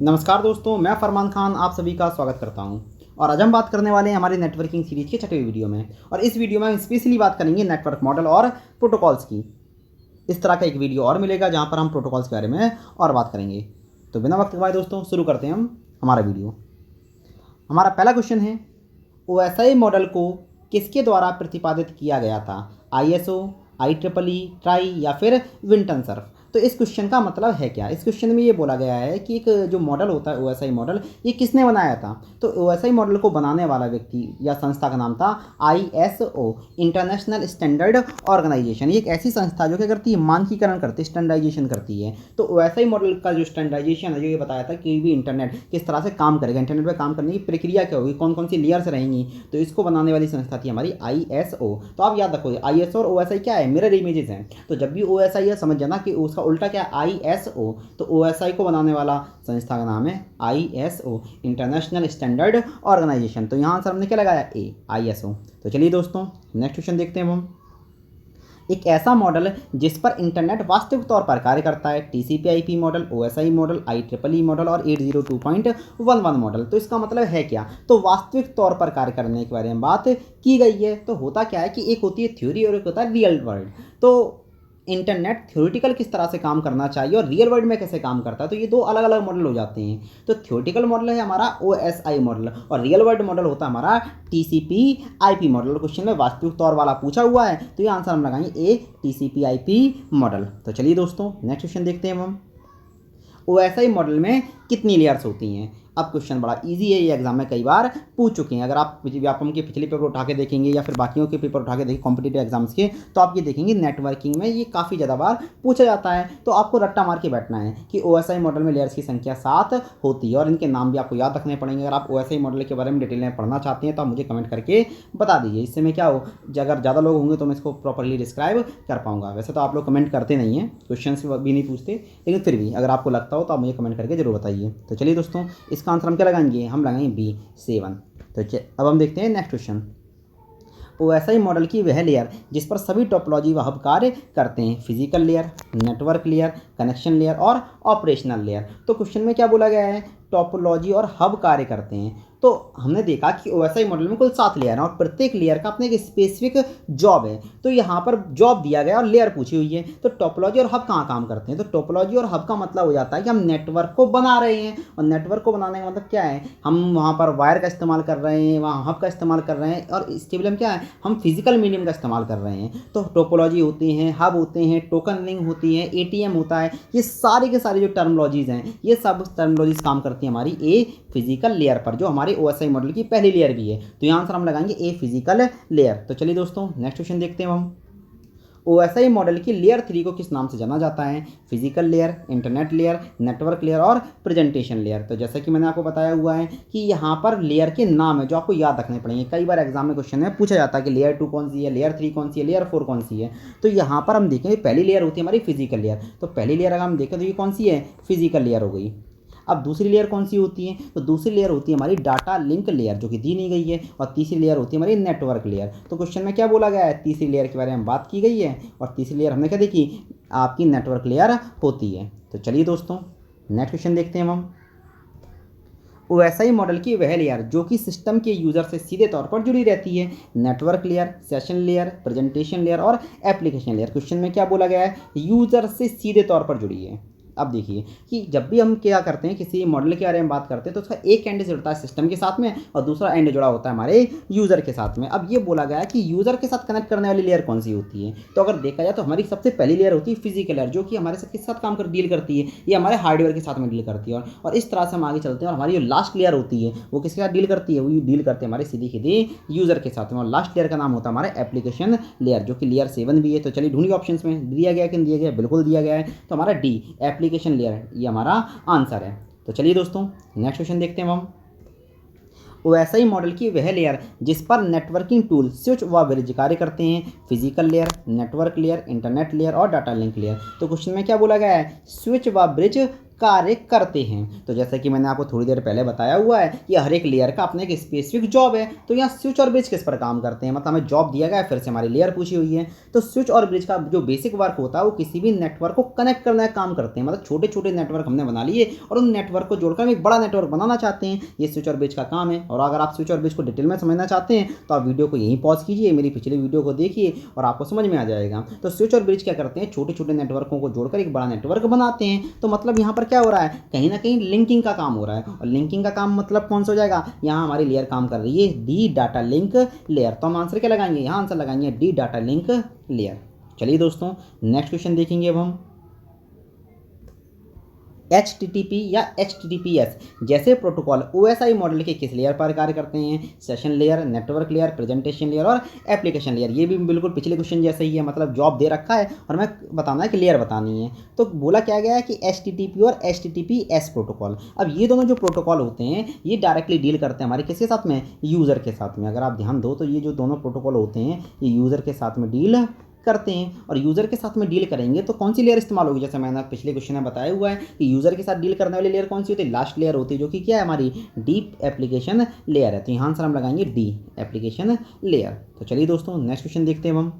नमस्कार दोस्तों, मैं फरमान खान आप सभी का स्वागत करता हूं। और आज हम बात करने वाले हैं हमारी नेटवर्किंग सीरीज के 6वें वीडियो में। और इस वीडियो में हम स्पेशली बात करेंगे नेटवर्क मॉडल और प्रोटोकॉल्स की। इस तरह का एक वीडियो और मिलेगा जहां पर हम प्रोटोकॉल्स के बारे में और बात करेंगे। तो बिना वक्त गवाए दोस्तों शुरू करते हैं हम हमारा वीडियो। हमारा पहला क्वेश्चन है, OSI मॉडल को किसके द्वारा प्रतिपादित किया गया था? ISO, IEEE, ट्राई या फिर विंटन सर्फ? तो इस क्वेश्चन का मतलब है क्या? इस क्वेश्चन में ये बोला गया है कि एक जो मॉडल होता है OSI मॉडल, ये किसने बनाया था? तो OSI मॉडल को बनाने वाला व्यक्ति या संस्था का नाम था ISO, इंटरनेशनल स्टैंडर्ड ऑर्गेनाइजेशन। ये एक ऐसी संस्था जो क्या करती है, मानकीकरण करती है, स्टैंडर्डाइजेशन करती है। तो OSI मॉडल का जो स्टैंडर्डाइजेशन है, जो ये बताया था कि भी इंटरनेट किस तरह से काम करेगा, इंटरनेट पर काम करने की प्रक्रिया क्या होगी, कौन कौन सी लेयर्स रहेंगी, तो इसको बनाने वाली संस्था थी हमारी ISO। तो आप याद रखोगे ISO और OSI क्या है, मिरर इमेजेस हैं। तो जब भी OSI है समझ जाना कि उसका उल्टा क्या है, ISO। तो OSI को बनाने वाला संस्था का नाम है ISO, इंटरनेशनल स्टैंडर्ड ऑर्गेनाइजेशन। तो यहाँ आंसर हमने क्या लगाया, A, ISO। तो चलिए दोस्तों नेक्स्ट क्वेश्चन देखते हैं हम। एक ऐसा मॉडल जिस पर इंटरनेट वास्तविक तौर पर कार्य करता है, TCP/IP model, OSI model, IEEE model और 802.11 मॉडल। तो इसका मतलब है क्या? तो वास्तविक तौर पर कार्य करने के बारे में बात की गई है। तो होता क्या है कि एक होती है थ्योरी और एक होता है रियल वर्ल्ड। तो इंटरनेट थ्योरेटिकल किस तरह से काम करना चाहिए और रियल वर्ल्ड में कैसे काम करता है, तो ये दो अलग अलग मॉडल हो जाते हैं। तो थ्योरेटिकल मॉडल है हमारा OSI मॉडल और रियल वर्ल्ड मॉडल होता है हमारा TCP/IP मॉडल। क्वेश्चन में वास्तविक तौर वाला पूछा हुआ है तो ये आंसर हम लगाएंगे A, TCP/IP मॉडल। तो चलिए दोस्तों नेक्स्ट क्वेश्चन देखते हैं हम। OSI मॉडल में कितनी लेयर्स होती हैं? अब क्वेश्चन बड़ा इजी है, ये एग्जाम में कई बार पूछ चुके हैं। अगर आप व्यापम के पिछले पेपर उठा के देखेंगे या फिर बाकियों के पेपर उठा के देखेंगे कॉम्पिटिटिव एग्जाम्स के, तो आप ये देखेंगे नेटवर्किंग में ये काफ़ी ज़्यादा बार पूछा जाता है। तो आपको रट्टा मार के बैठना है कि OSI मॉडल में लेयर्स की संख्या 7 होती है और इनके नाम भी आपको याद रखने पड़ेंगे। अगर आप OSI मॉडल के बारे में डिटेल में पढ़ना चाहते हैं तो आप मुझे कमेंट करके बता दीजिए। इससे मैं क्या हो, अगर ज़्यादा लोग होंगे तो मैं इसको प्रॉपरली डिस्क्राइब कर पाऊँगा। वैसे तो आप लोग कमेंट करते नहीं हैं, क्वेश्चन भी नहीं पूछते, लेकिन फिर भी अगर आपको लगता हो तो आप मुझे कमेंट करके जरूर बताइए। तो चलिए दोस्तों इसका आंसर हम क्या लगाएंगे, हम लगाएंगे B, 7। तो अब हम देखते हैं नेक्स्ट क्वेश्चन। OSI मॉडल की वह लेयर जिस पर सभी टोपोलॉजी व हब कार्य करते हैं, physical layer, network layer, connection layer और ऑपरेशनल लेयर। तो क्वेश्चन में क्या बोला गया है, टोपोलॉजी और हब कार्य करते हैं। तो हमने देखा कि OSI मॉडल में कुल 7 लेयर हैं और प्रत्येक लेयर का अपने एक स्पेसिफिक जॉब है। तो यहाँ पर जॉब दिया गया और लेयर पूछी हुई है। तो टोपोलॉजी और हब कहाँ काम करते हैं? तो टोपोलॉजी और हब का मतलब हो जाता है कि हम नेटवर्क को बना रहे हैं, और नेटवर्क को बनाने का मतलब क्या है, हम वहाँ पर वायर का इस्तेमाल कर रहे हैं, वहाँ हब का इस्तेमाल कर रहे हैं, और स्टेबल में क्या है, हम फिजिकल मीडियम का इस्तेमाल कर रहे हैं। तो टोपोलॉजी होती हैं, हब होते हैं, टोकन रिंग होती है, ATM होता है। ये सारी के सारी जो टर्मोलॉजीज़ हैं, ये सब टर्मोलॉजीज़ काम करती हैं हमारी A, फिजिकल लेयर पर, जो हमारे OSI मॉडल की पहली लेयर भी है। तो यहाँ आंसर हम लगाएंगे A, फिजिकल लेयर। तो चलिए दोस्तों नेक्स्ट क्वेश्चन देखते हैं हम। OSI मॉडल की लेयर 3 को किस नाम से जाना जाता है? Physical layer, internet layer, network layer और प्रेजेंटेशन लेयर। तो जैसा कि मैंने आपको बताया हुआ है कि यहाँ पर लेयर के नाम है जो आपको याद रखने पड़ेंगे। कई बार एग्जाम में क्वेश्चन में पूछा जाता है कि लेयर 2 कौन सी है, लेयर 3 कौन सी है, लेयर 4 कौन सी है। तो यहाँ पर हम देखेंगे पहली लेयर होती है हमारी फिजिकल लेयर। तो पहली लेयर अगर हम देखें तो ये कौन सी है, फिजिकल लेयर हो गई। अब दूसरी लेयर कौन सी होती है? तो दूसरी लेयर होती है हमारी डाटा लिंक लेयर, जो कि दी नहीं गई है। और तीसरी लेयर होती है हमारी नेटवर्क लेयर। तो क्वेश्चन में क्या बोला गया है, तीसरी लेयर के बारे में बात की गई है, और तीसरी लेयर हमने क्या देखी, आपकी नेटवर्क लेयर होती है। तो चलिए दोस्तों नेक्स्ट क्वेश्चन देखते हैं हम। OSI मॉडल की वह लेयर जो कि सिस्टम के यूज़र से सीधे तौर पर जुड़ी रहती है, network layer, session layer, presentation layer और एप्लीकेशन लेयर। क्वेश्चन में क्या बोला गया है, यूज़र से सीधे तौर पर जुड़ी है। अब देखिए कि जब भी हम क्या करते हैं, किसी मॉडल के बारे में बात करते हैं, तो उसका एक एंड जुड़ता है सिस्टम के साथ में और दूसरा एंड जुड़ा होता है हमारे यूज़र के साथ में। अब ये बोला गया है कि यूज़र के साथ कनेक्ट करने वाली लेयर कौन सी होती है? तो अगर देखा जाए तो हमारी सबसे पहली लेयर होती है फिजिकल लेयर, जो कि हमारे साथ किस साथ काम कर डील करती है, ये हमारे हार्डवेयर के साथ में डील करती है। और इस तरह से हम आगे चलते हैं, और हमारी जो लास्ट लेयर होती है वो किसके साथ डील करती है, वो डील करते हैं हमारे सीधे यूज़र के साथ में। और लास्ट लेयर का नाम होता है हमारा एप्लीकेशन लेयर, जो कि लेयर 7 भी है। तो चलिए ढूंढिए ऑप्शन में दिया गया कि नहीं दिया गया, बिल्कुल दिया गया है। तो हमारा D, एप्लीकेशन लेयर, हमारा आंसर है। तो चलिए दोस्तों नेक्स्ट क्वेश्चन देखते हैं हम। OSI मॉडल की वह लेयर जिस पर नेटवर्किंग टूल, स्विच व ब्रिज कार्य करते हैं, physical layer, network layer, internet layer और डाटा लिंक लेयर। तो क्वेश्चन में क्या बोला गया है, स्विच व ब्रिज कार्य करते हैं। तो जैसे कि मैंने आपको थोड़ी देर पहले बताया हुआ है कि हर एक लेयर का अपना एक स्पेसिफिक जॉब है। तो यहाँ स्विच और ब्रिज किस पर काम करते हैं, मतलब हमें जॉब दिया गया है, फिर से हमारी लेयर पूछी हुई है। तो स्विच और ब्रिज का जो बेसिक वर्क होता है वो किसी भी नेटवर्क को कनेक्ट करने का काम करते हैं। मतलब छोटे छोटे नेटवर्क हमने बना लिए और उन नेटवर्क को जोड़कर हम एक बड़ा नेटवर्क बनाना चाहते हैं, ये स्विच और ब्रिज का काम है। और अगर आप स्विच और ब्रिज को डिटेल में समझना चाहते हैं तो आप वीडियो को यहीं पॉज कीजिए, मेरी पिछली वीडियो को देखिए और आपको समझ में आ जाएगा। तो स्विच और ब्रिज क्या करते हैं, छोटे छोटे नेटवर्कों को जोड़कर एक बड़ा नेटवर्क बनाते हैं। तो मतलब यहाँ पर क्या हो रहा है, कहीं ना कहीं लिंकिंग का काम हो रहा है। और लिंकिंग का काम मतलब कौन सा हो जाएगा, यहाँ हमारी लेयर काम कर रही है डी डाटा लिंक लेयर। तो हम आंसर क्या लगाएंगे, यहाँ आंसर लगाएंगे डी डाटा लिंक लेयर। चलिए दोस्तों नेक्स्ट क्वेश्चन देखेंगे अब हम। HTTP या HTTPS जैसे प्रोटोकॉल OSI मॉडल के किस लेयर पर कार्य करते हैं, session layer, network layer, presentation layer और एप्लीकेशन लेयर। ये भी बिल्कुल पिछले क्वेश्चन जैसा ही है, मतलब जॉब दे रखा है और हमें बताना है कि लेयर बतानी है। तो बोला क्या गया है कि HTTP और HTTPS प्रोटोकॉल। अब ये दोनों जो प्रोटोकॉल होते हैं ये डायरेक्टली डील करते हैं हमारे किसके साथ में, यूज़र के साथ में। अगर आप ध्यान दो तो ये जो दोनों प्रोटोकॉल होते हैं ये यूज़र के साथ में डील करते हैं। और यूज़र के साथ में डील करेंगे तो कौन सी लेयर इस्तेमाल होगी, जैसे मैंने पिछले क्वेश्चन में बताया हुआ है कि यूज़र के साथ डील करने वाली लेयर कौन सी होती है, लास्ट लेयर होती है, जो कि क्या है हमारी डीप एप्लीकेशन लेयर है। तो यहाँ आंसर हम लगाएंगे डी एप्लीकेशन लेयर। तो चलिए दोस्तों नेक्स्ट क्वेश्चन देखते हैं हम।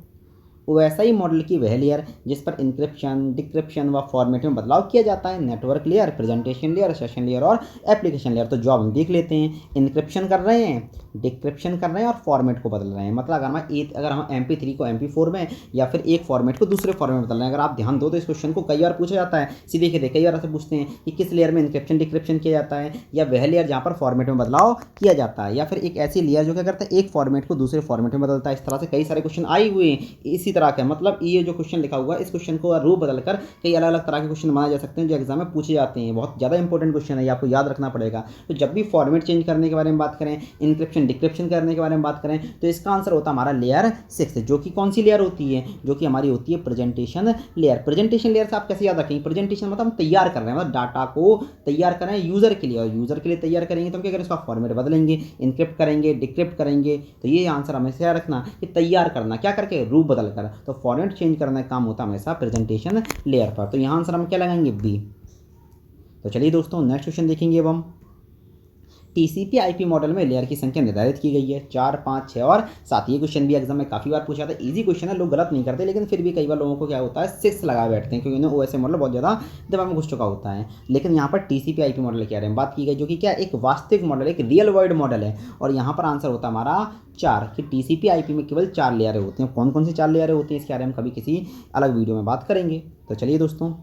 OSI मॉडल की वह लेयर जिस पर इंक्रिप्शन, डिक्रिप्शन व फॉर्मेट में बदलाव किया जाता है, network layer, presentation layer, session layer और एप्लीकेशन लेयर। तो जॉब हम देख लेते हैं, इंक्रिप्शन कर रहे हैं, डिक्रिप्शन कर रहे हैं और फॉर्मेट को बदल रहे हैं। मतलब अगर हम MP3 को MP4 में या फिर एक फॉर्मेट को दूसरे फॉर्मेट में बदल रहे हैं। अगर आप ध्यान दो तो इस क्वेश्चन को कई बार पूछा जाता है, सीधे सीधे कई बार ऐसे पूछते हैं कि किस लेयर में इंक्रिप्शन डिक्रिप्शन किया जाता है, या वह लेयर जहाँ पर फॉर्मेट में बदलाव किया जाता है, या फिर एक ऐसी लेयर जो क्या करता है एक फॉर्मेट को दूसरे फॉर्मेट में बदलता है। इस तरह से कई सारे क्वेश्चन आए हुए हैं इसी तरह के। मतलब ये जो क्वेश्चन लिखा हुआ है इस क्वेश्चन को रूप बदलकर कई अलग अलग तरह के क्वेश्चन बनाए जा सकते हैं जो एग्जाम में पूछे जाते हैं। बहुत ज़्यादा इंपॉर्टेंट क्वेश्चन है, ये आपको याद रखना पड़ेगा। तो जब भी फॉर्मेट चेंज करने के बारे में बात करें, इंक्रिप्शन डिक्रिप्शन करने के बारे में बात करें, तो इसका आंसर होता है हमारा लेयर 6, जो कि कौन सी लेयर होती है, जो कि हमारी होती है प्रेजेंटेशन लेयर। प्रेजेंटेशन लेयर से आप कैसे याद रखेंगे, प्रेजेंटेशन मतलब हम तैयार कर रहे हैं, मतलब डाटा को तैयार कर रहे हैं यूजर के लिए, और यूजर के लिए तैयार करेंगे तो हम क्या करेंगे, इसका फॉर्मेट बदलेंगे, इनक्रिप्ट करेंगे, डिक्रिप्ट करेंगे। तो ये आंसर हमेशा याद रखना कि तैयार करना क्या करके, रूप बदल कर। तो फॉर्मेट चेंज करने का काम होता है हमेशा प्रेजेंटेशन लेयर पर। तो यहाँ आंसर हम क्या लगाएंगे, बी। तो चलिए दोस्तों नेक्स्ट क्वेश्चन देखेंगे अब हम। TCP/IP मॉडल में लेयर की संख्या निर्धारित की गई है 4, 5, 6 और 7। ये क्वेश्चन भी एग्जाम में काफ़ी बार पूछा था, इजी क्वेश्चन है, लोग गलत नहीं करते, लेकिन फिर भी कई बार लोगों को क्या होता है 6 लगा बैठते हैं, क्योंकि उन्हें OSI मॉडल बहुत ज़्यादा दिमाग में घुस चुका होता है। लेकिन यहाँ पर TCP/IP मॉडल के बारे में बात की गई, जो कि क्या एक वास्तविक मॉडल, एक रियल वर्ल्ड मॉडल है। और यहाँ पर आंसर होता है हमारा 4, कि TCP/IP में केवल 4 लेयरें होती हैं। कौन कौन सी 4 लेयरें होती हैं इसके बारे में कभी किसी अलग वीडियो में बात करेंगे। तो चलिए दोस्तों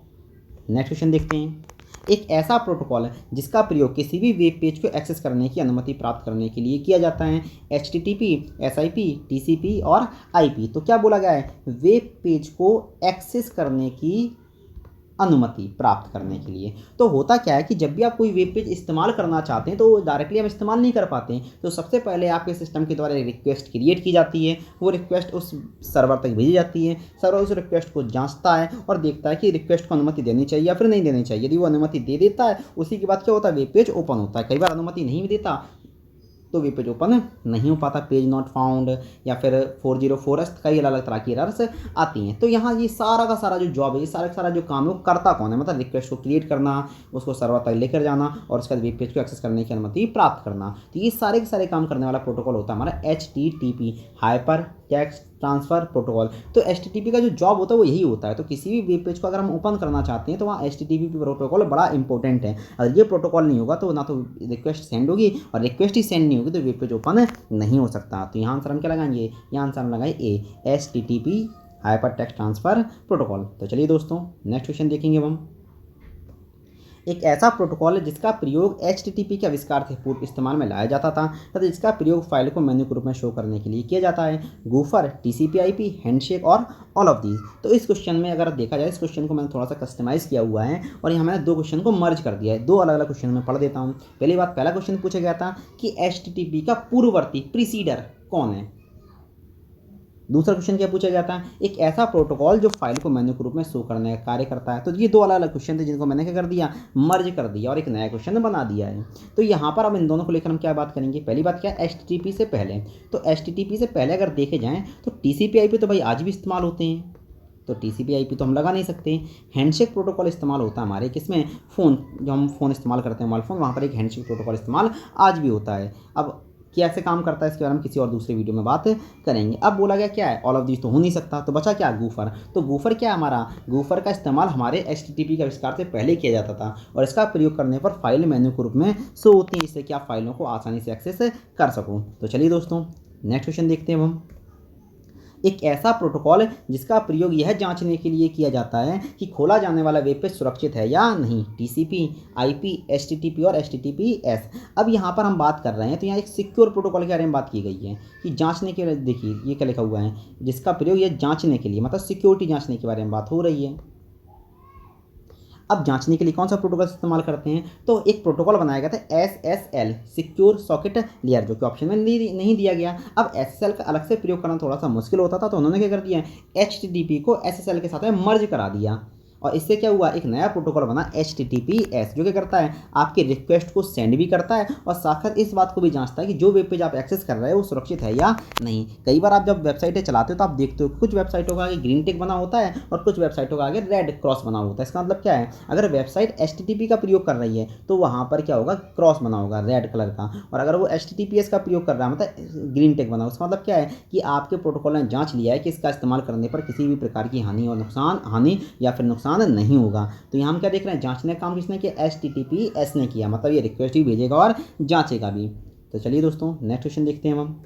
नेक्स्ट क्वेश्चन देखते हैं। एक ऐसा प्रोटोकॉल है जिसका प्रयोग किसी भी वेब पेज को एक्सेस करने की अनुमति प्राप्त करने के लिए किया जाता है, HTTP, SIP, TCP और IP। तो क्या बोला गया है, वेब पेज को एक्सेस करने की अनुमति प्राप्त करने के लिए। तो होता क्या है कि जब भी आप कोई वेब पेज इस्तेमाल करना चाहते हैं तो डायरेक्टली हम इस्तेमाल नहीं कर पाते हैं। तो सबसे पहले आपके सिस्टम के द्वारा रिक्वेस्ट क्रिएट की जाती है, वो रिक्वेस्ट उस सर्वर तक भेजी जाती है, सर्वर उस रिक्वेस्ट को जांचता है और देखता है कि रिक्वेस्ट को अनुमति देनी चाहिए या फिर नहीं देनी चाहिए। यदि वो अनुमति दे देता है उसी के बाद क्या होता है, वेब पेज ओपन होता है। कई बार अनुमति नहीं भी देता तो वेब पेज ओपन नहीं हो पाता, पेज नॉट फाउंड या फिर 404 कई अलग अलग तरह की एरर्स आती हैं। तो यहाँ ये सारा का सारा जो जॉब है, ये सारा का सारा जो काम है वो करता कौन है, मतलब रिक्वेस्ट को क्रिएट करना, उसको सर्वर तक लेकर जाना और उसके बाद वेब पेज को एक्सेस करने की अनुमति प्राप्त करना। तो ये सारे के सारे काम करने वाला प्रोटोकॉल होता है हमारा HTTP, hyper text transfer protocol. तो HTTP का जो जॉब होता है वो यही होता है। तो किसी भी वेब पेज को अगर हम ओपन करना चाहते हैं तो वहाँ HTTP प्रोटोकॉल बड़ा इंपॉर्टेंट है। अगर ये प्रोटोकॉल नहीं होगा तो ना तो रिक्वेस्ट सेंड होगी, और रिक्वेस्ट ही सेंड नहीं होगी तो वेब पेज ओपन नहीं हो सकता। तो यहाँ आंसर हम क्या लगाएंगे, यहाँ आंसर हम लगाए A, HTTP hyper text transfer protocol. तो चलिए दोस्तों नेक्स्ट क्वेश्चन देखेंगे हम। एक ऐसा प्रोटोकॉल है जिसका प्रयोग HTTP के आविष्कार से पूर्व इस्तेमाल में लाया जाता था तथा इसका प्रयोग फाइल को मेन्यू के रूप में शो करने के लिए किया जाता है, गूफर, TCP/IP, हैंडशेक और ऑल ऑफ दीज। तो इस क्वेश्चन में अगर देखा जाए, इस क्वेश्चन को मैंने थोड़ा सा कस्टमाइज़ किया हुआ है और यहाँ मैंने 2 क्वेश्चन को मर्ज कर दिया है। 2 अलग अलग क्वेश्चन में पढ़ देता हूँ। पहला क्वेश्चन पूछा गया था कि HTTP का पूर्ववर्ती प्रीसीडर कौन है। दूसरा क्वेश्चन क्या पूछा गया था, एक ऐसा प्रोटोकॉल जो फाइल को मेन्यू के रूप में शो करने का कार्य करता है। तो ये 2 अलग अलग क्वेश्चन थे जिनको मैंने क्या कर दिया, मर्ज कर दिया और एक नया क्वेश्चन बना दिया है। तो यहाँ पर अब इन दोनों को लेकर हम क्या बात करेंगे। पहली बात क्या है, HTTP से पहले। तो HTTP से पहले अगर देखे जाएँ तो TCP/IP तो भाई आज भी इस्तेमाल होते हैं, तो TCP/IP तो हम लगा नहीं सकते। हैंडशेक प्रोटोकॉल इस्तेमाल होता है हमारे किसमें, फ़ोन, जो हम फ़ोन इस्तेमाल करते हैं मोबाइल फ़ोन, वहाँ पर एक हैंडशेक प्रोटोकॉल इस्तेमाल आज भी होता है। अब कैसे काम करता है इसके बारे में किसी और दूसरे वीडियो में बात करेंगे। अब बोला गया क्या है, ऑल ऑफ दिस तो हो नहीं सकता, तो बचा क्या, गूफर। तो गूफर क्या है हमारा, गूफर का इस्तेमाल हमारे HTTP के आविष्कार से पहले किया जाता था और इसका प्रयोग करने पर फाइल मेन्यू के रूप में शो होती है, जिससे कि आप फाइलों को आसानी से एक्सेस कर सको। तो चलिए दोस्तों नेक्स्ट क्वेश्चन देखते हैं हम। एक ऐसा प्रोटोकॉल जिसका प्रयोग यह जांचने के लिए किया जाता है कि खोला जाने वाला वेब पेज सुरक्षित है या नहीं। TCP/IP, HTTP और HTTPS। अब यहाँ पर हम बात कर रहे हैं तो यहाँ एक सिक्योर प्रोटोकॉल के बारे में बात की गई है कि जांचने के लिए, देखिए ये क्या लिखा हुआ है, जिसका प्रयोग यह जांचने के लिए, मतलब सिक्योरिटी जांचने के बारे में बात हो रही है। अब जांचने के लिए कौन सा प्रोटोकॉल इस्तेमाल करते हैं, तो एक प्रोटोकॉल बनाया गया था SSL, सिक्योर सॉकेट लेयर, जो कि ऑप्शन में नहीं दिया गया। अब SSL का अलग से प्रयोग करना थोड़ा सा मुश्किल होता था, तो उन्होंने क्या कर दिया, HTTP को SSL के साथ में मर्ज करा दिया और इससे क्या हुआ, एक नया प्रोटोकॉल बना HTTPS, जो क्या करता है, आपके रिक्वेस्ट को सेंड भी करता है और साथ साथ इस बात को भी जांचता है कि जो वेब पेज आप एक्सेस कर रहे हो वो सुरक्षित है या नहीं। कई बार आप जब वेबसाइटें चलाते हो तो आप देखते हो कुछ वेबसाइटों का आगे ग्रीन टिक बना होता है और कुछ वेबसाइटों का आगे रेड क्रॉस बना होता है। इसका मतलब क्या है, अगर वेबसाइट HTTP का प्रयोग कर रही है तो वहाँ पर क्या होगा, क्रॉस बना होगा रेड कलर का, और अगर वो HTTPS का प्रयोग कर रहा है मतलब ग्रीन टिक बना, उसका मतलब क्या है कि आपके प्रोटोकॉल ने जांच लिया है कि इसका इस्तेमाल करने पर किसी भी प्रकार की हानि या फिर नुकसान नहीं होगा। तो यहाँ हम क्या देख रहे हैं, जांचने का काम किसने किया, HTTPS ने किया, मतलब ये रिक्वेस्ट भी भेजेगा और जांचेगा भी। तो चलिए दोस्तों नेक्स्ट क्वेश्चन देखते हैं हम।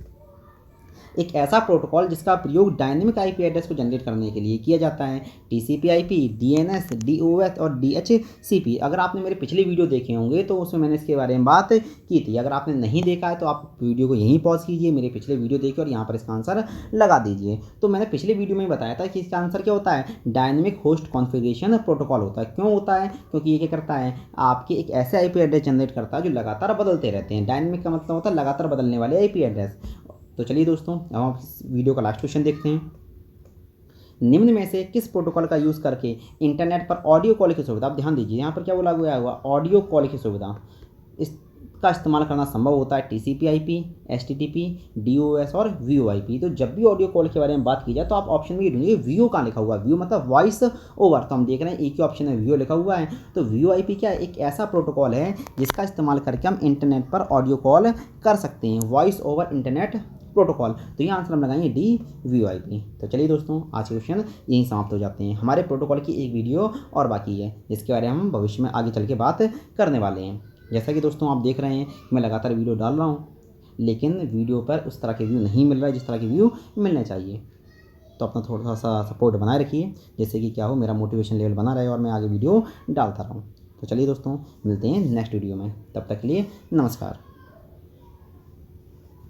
एक ऐसा प्रोटोकॉल जिसका प्रयोग डायनेमिक IP एड्रेस को जनरेट करने के लिए किया जाता है। TCP/IP, DNS, DOS और DHCP। अगर आपने मेरे पिछले वीडियो देखे होंगे तो उसमें मैंने इसके बारे में बात की थी। अगर आपने नहीं देखा है तो आप वीडियो को यहीं पॉज कीजिए, मेरे पिछले वीडियो देखिए और यहाँ पर इसका आंसर लगा दीजिए। तो मैंने पिछले वीडियो में बताया था कि इसका आंसर क्या होता है, डायनेमिक होस्ट कॉन्फ़िगरेशन प्रोटोकॉल होता है। क्यों होता है, क्योंकि ये क्या करता है, आपके एक ऐसे IP एड्रेस जनरेट करता है जो लगातार बदलते रहते हैं। डायनेमिक का मतलब होता है लगातार बदलने वाले IP एड्रेस। तो चलिए दोस्तों अब हम इस वीडियो का लास्ट क्वेश्चन देखते हैं। निम्न में से किस प्रोटोकॉल का यूज़ करके इंटरनेट पर ऑडियो कॉल की सुविधा, आप ध्यान दीजिए यहाँ पर क्या बोला गया हुआ, ऑडियो कॉल की सुविधा, इसका इस्तेमाल करना संभव होता है। TCP/IP, HTTP, DOS और VoIP। तो जब भी ऑडियो कॉल के बारे में बात की जाए तो आप ऑप्शन में ये ढूंढिए VO कहाँ लिखा हुआ है, VO मतलब वॉइस ओवर। तो हम देख रहे हैं एक ही ऑप्शन में VO लिखा हुआ है। तो VoIP क्या है, एक ऐसा प्रोटोकॉल है जिसका इस्तेमाल करके हम इंटरनेट पर ऑडियो कॉल कर सकते हैं, वॉइस ओवर इंटरनेट प्रोटोकॉल। तो ये आंसर हम लगाएंगे D, VoIP। तो चलिए दोस्तों आज के क्वेश्चन यहीं समाप्त हो जाते हैं। हमारे प्रोटोकॉल की एक वीडियो और बाकी है जिसके बारे में हम भविष्य में आगे चल के बात करने वाले हैं। जैसा कि दोस्तों आप देख रहे हैं मैं लगातार वीडियो डाल रहा हूँ, लेकिन वीडियो पर उस तरह के व्यू नहीं मिल रहा है जिस तरह के व्यू मिलने चाहिए। तो अपना थोड़ा सा सपोर्ट बनाए रखिए, जिससे कि क्या हो, मेरा मोटिवेशन लेवल बना रहे और मैं आगे वीडियो डालता रहूँ। तो चलिए दोस्तों मिलते हैं नेक्स्ट वीडियो में, तब तक के लिए नमस्कार।